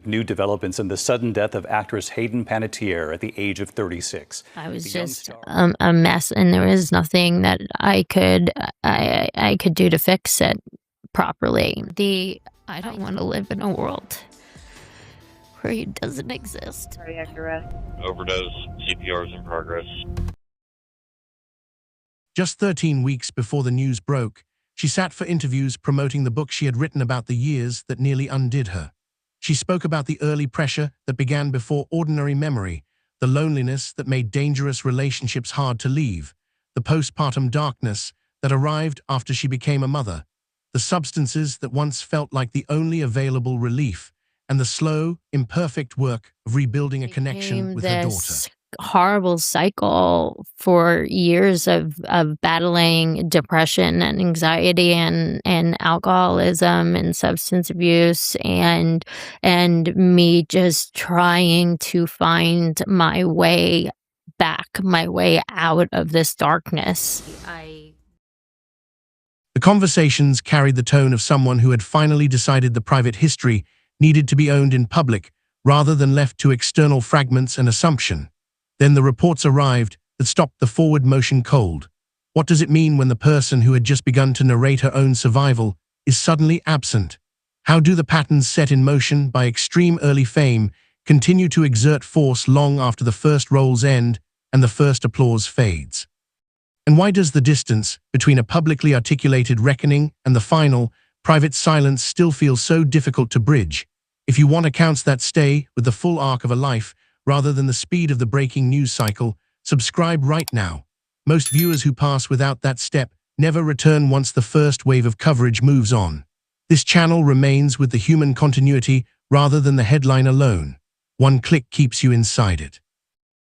New developments in the sudden death of actress Hayden Panettiere at the age of 36. I was just a mess, and there was nothing that I could do to fix it properly. I don't want to live in a world where he doesn't exist. Cardiac arrest. Overdose. CPR is in progress. Just 13 weeks before the news broke, she sat for interviews promoting the book she had written about the years that nearly undid her. She spoke about the early pressure that began before ordinary memory, the loneliness that made dangerous relationships hard to leave, the postpartum darkness that arrived after she became a mother, the substances that once felt like the only available relief, and the slow, imperfect work of rebuilding a connection with her daughter. Horrible cycle for years of battling depression and anxiety and alcoholism and substance abuse and me just trying to find my way back, my way out of this darkness. The conversations carried the tone of someone who had finally decided the private history needed to be owned in public rather than left to external fragments and assumption. Then the reports arrived that stopped the forward motion cold. What does it mean when the person who had just begun to narrate her own survival is suddenly absent? How do the patterns set in motion by extreme early fame continue to exert force long after the first rolls end and the first applause fades? And why does the distance between a publicly articulated reckoning and the final, private silence still feel so difficult to bridge? If you want accounts that stay with the full arc of a life, rather than the speed of the breaking news cycle, subscribe right now. Most viewers who pass without that step never return once the first wave of coverage moves on. This channel remains with the human continuity rather than the headline alone. One click keeps you inside it.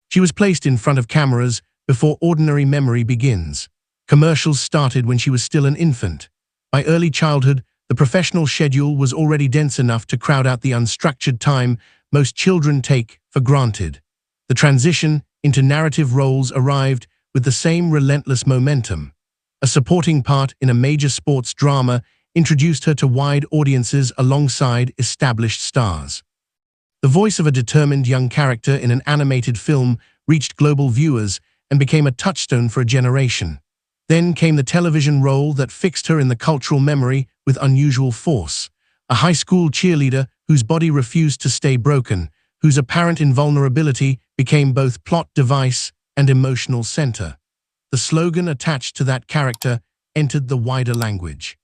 She was placed in front of cameras before ordinary memory begins. Commercials started when she was still an infant. By early childhood, the professional schedule was already dense enough to crowd out the unstructured time most children take for granted. The transition into narrative roles arrived with the same relentless momentum. A supporting part in a major sports drama introduced her to wide audiences alongside established stars. The voice of a determined young character in an animated film reached global viewers and became a touchstone for a generation. Then came the television role that fixed her in the cultural memory with unusual force. A high school cheerleader whose body refused to stay broken, whose apparent invulnerability became both plot device and emotional center. The slogan attached to that character entered the wider language.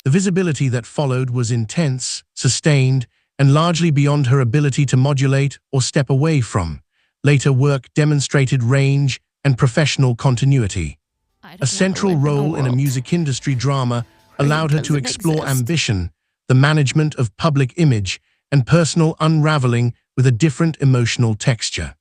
The visibility that followed was intense, sustained, and largely beyond her ability to modulate or step away from. Later work demonstrated range and professional continuity. A central role in a music industry drama allowed her to explore ambition, the management of public image, and personal unraveling with a different emotional texture.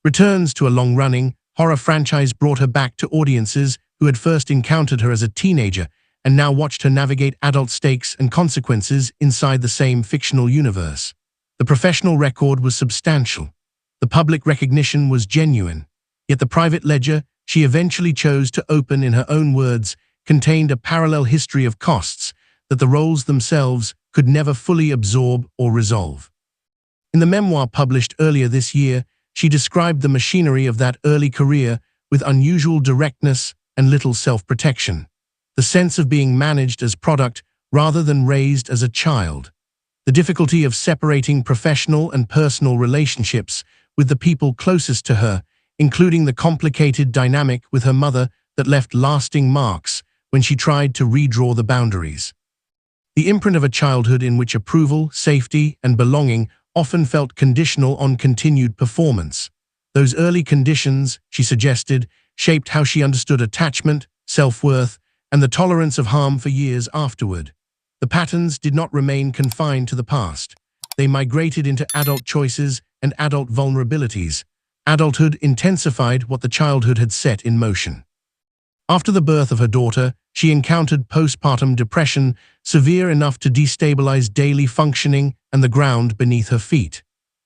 Returns to a long-running horror franchise brought her back to audiences who had first encountered her as a teenager and now watched her navigate adult stakes and consequences inside the same fictional universe. The professional record was substantial. The public recognition was genuine. Yet the private ledger she eventually chose to open in her own words contained a parallel history of costs that the roles themselves could never fully absorb or resolve. In the memoir published earlier this year, she described the machinery of that early career with unusual directness and little self-protection. The sense of being managed as product rather than raised as a child. The difficulty of separating professional and personal relationships with the people closest to her, including the complicated dynamic with her mother that left lasting marks when she tried to redraw the boundaries. The imprint of a childhood in which approval, safety, and belonging often felt conditional on continued performance. Those early conditions, she suggested, shaped how she understood attachment, self-worth, and the tolerance of harm for years afterward. The patterns did not remain confined to the past. They migrated into adult choices and adult vulnerabilities. Adulthood intensified what the childhood had set in motion. After the birth of her daughter, she encountered postpartum depression severe enough to destabilize daily functioning and the ground beneath her feet.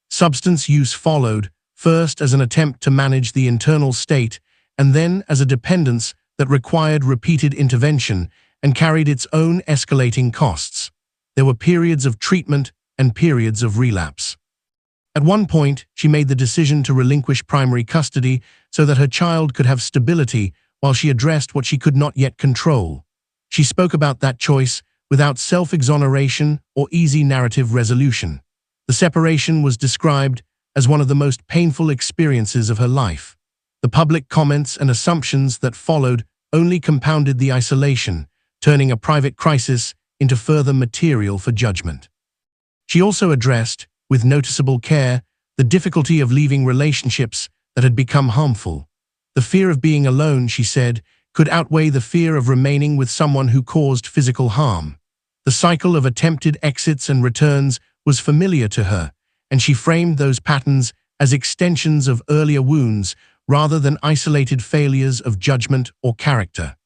Substance use followed, first as an attempt to manage the internal state, and then as a dependence that required repeated intervention and carried its own escalating costs. There were periods of treatment, and periods of relapse. At one point, she made the decision to relinquish primary custody so that her child could have stability while she addressed what she could not yet control. She spoke about that choice without self-exoneration or easy narrative resolution. The separation was described as one of the most painful experiences of her life. The public comments and assumptions that followed only compounded the isolation, turning a private crisis into further material for judgment. She also addressed, with noticeable care, the difficulty of leaving relationships that had become harmful. The fear of being alone, she said, could outweigh the fear of remaining with someone who caused physical harm. The cycle of attempted exits and returns was familiar to her, and she framed those patterns as extensions of earlier wounds rather than isolated failures of judgment or character.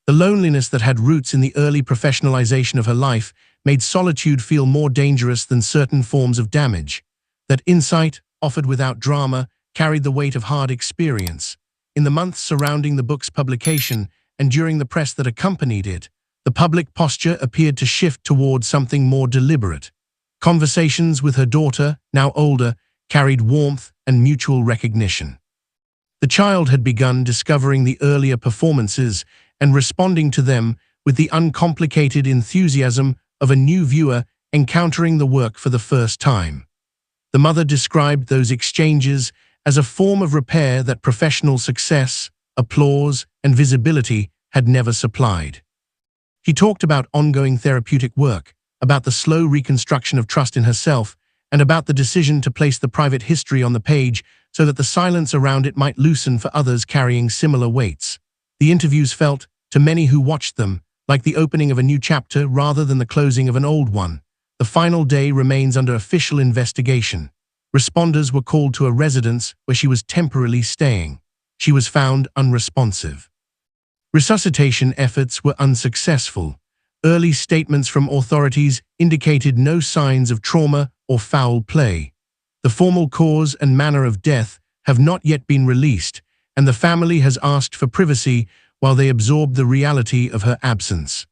The loneliness that had roots in the early professionalization of her life made solitude feel more dangerous than certain forms of damage. That insight, offered without drama, carried the weight of hard experience. In the months surrounding the book's publication and during the press that accompanied it, the public posture appeared to shift toward something more deliberate. Conversations with her daughter, now older, carried warmth and mutual recognition. The child had begun discovering the earlier performances and responding to them with the uncomplicated enthusiasm of a new viewer encountering the work for the first time. The mother described those exchanges as a form of repair that professional success, applause, and visibility had never supplied. He talked about ongoing therapeutic work, about the slow reconstruction of trust in herself, and about the decision to place the private history on the page so that the silence around it might loosen for others carrying similar weights. The interviews felt, to many who watched them, like the opening of a new chapter rather than the closing of an old one. The final day remains under official investigation. Responders were called to a residence where she was temporarily staying. She was found unresponsive. Resuscitation efforts were unsuccessful. Early statements from authorities indicated no signs of trauma or foul play. The formal cause and manner of death have not yet been released, and the family has asked for privacy while they absorb the reality of her absence.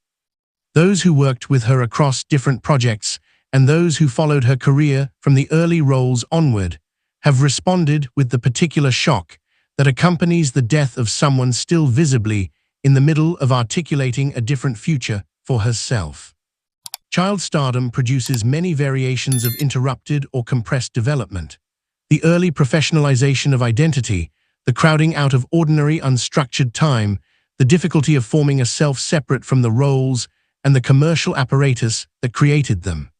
Those who worked with her across different projects and those who followed her career from the early roles onward have responded with the particular shock that accompanies the death of someone still visibly in the middle of articulating a different future for herself. Child stardom produces many variations of interrupted or compressed development. The early professionalization of identity, the crowding out of ordinary unstructured time, the difficulty of forming a self separate from the roles and the commercial apparatus that created them.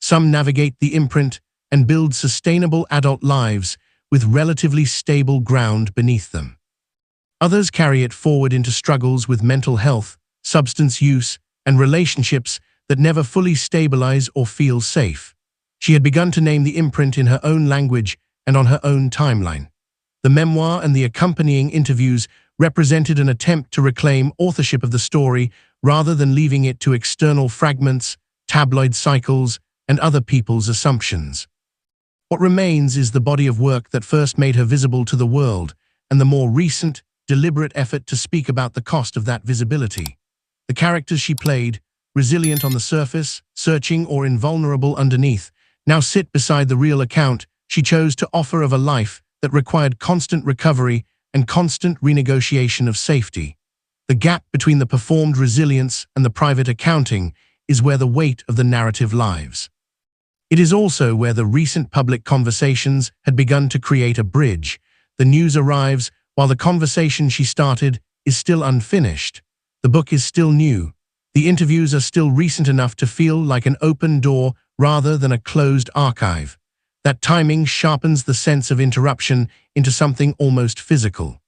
Some navigate the imprint and build sustainable adult lives with relatively stable ground beneath them. Others carry it forward into struggles with mental health, substance use, and relationships that never fully stabilize or feel safe. She had begun to name the imprint in her own language and on her own timeline. The memoir and the accompanying interviews represented an attempt to reclaim authorship of the story rather than leaving it to external fragments, tabloid cycles, and other people's assumptions. What remains is the body of work that first made her visible to the world, and the more recent, deliberate effort to speak about the cost of that visibility. The characters she played, resilient on the surface, searching or invulnerable underneath, now sit beside the real account she chose to offer of a life that required constant recovery and constant renegotiation of safety. The gap between the performed resilience and the private accounting is where the weight of the narrative lies. It is also where the recent public conversations had begun to create a bridge. The news arrives while the conversation she started is still unfinished. The book is still new. The interviews are still recent enough to feel like an open door rather than a closed archive. That timing sharpens the sense of interruption into something almost physical.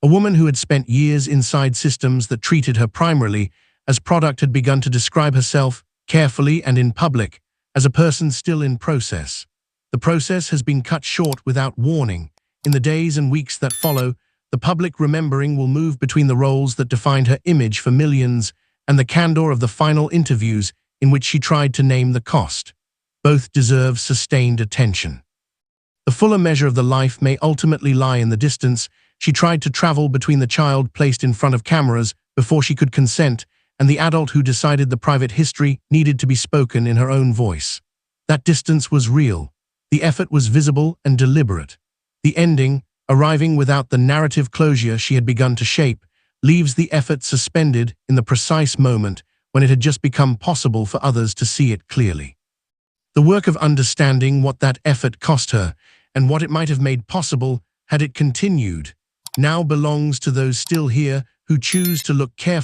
A woman who had spent years inside systems that treated her primarily as product had begun to describe herself, carefully and in public, as a person still in process. The process has been cut short without warning. In the days and weeks that follow, the public remembering will move between the roles that defined her image for millions and the candor of the final interviews in which she tried to name the cost. Both deserve sustained attention. The fuller measure of the life may ultimately lie in the distance she tried to travel between the child placed in front of cameras before she could consent and the adult who decided the private history needed to be spoken in her own voice. That distance was real. The effort was visible and deliberate. The ending, arriving without the narrative closure she had begun to shape, leaves the effort suspended in the precise moment when it had just become possible for others to see it clearly. The work of understanding what that effort cost her and what it might have made possible had it continued now belongs to those still here who choose to look carefully